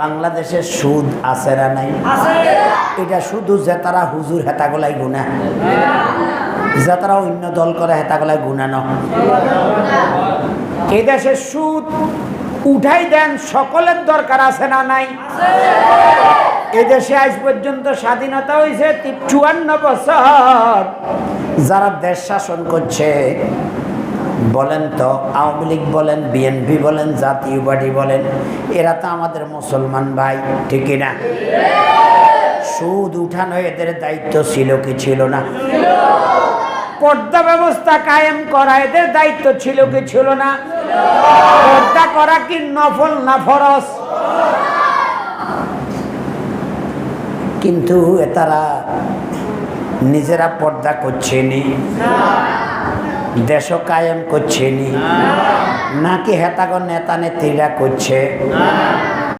বাংলাদেশে সুদ আছে না নাই? এটা শুধু যে তারা হুজুর হেতাগোলাই গুণা, যে তারা অন্য দল করে হেতাগোলাই গুণা ন। এই দেশে সুদ উঠাই দেন, সকলের দরকার আছে না নাই? এদেশে আজ পর্যন্ত স্বাধীনতা হয়েছে 54 বছর। যারা দেশ শাসন করছে বলেন তো, আওয়ামী লীগ বলেন, বিএনপি বলেন, জাতীয় পার্টি বলেন, এরা তো আমাদের মুসলমান ভাই, ঠিক না? সুদ উঠানো এদের দায়িত্ব ছিল কি ছিল না? পর্দা ব্যবস্থা কায়েম করা এদের দায়িত্ব ছিল কি ছিল না? পর্দা করা কি নফল না ফরজ? কিন্তু তারা নিজেরা পর্দা করছে নি, দেশ কায়েম করছে নি, নাকি হেতাগো নেতা নেত্রীরা করছে?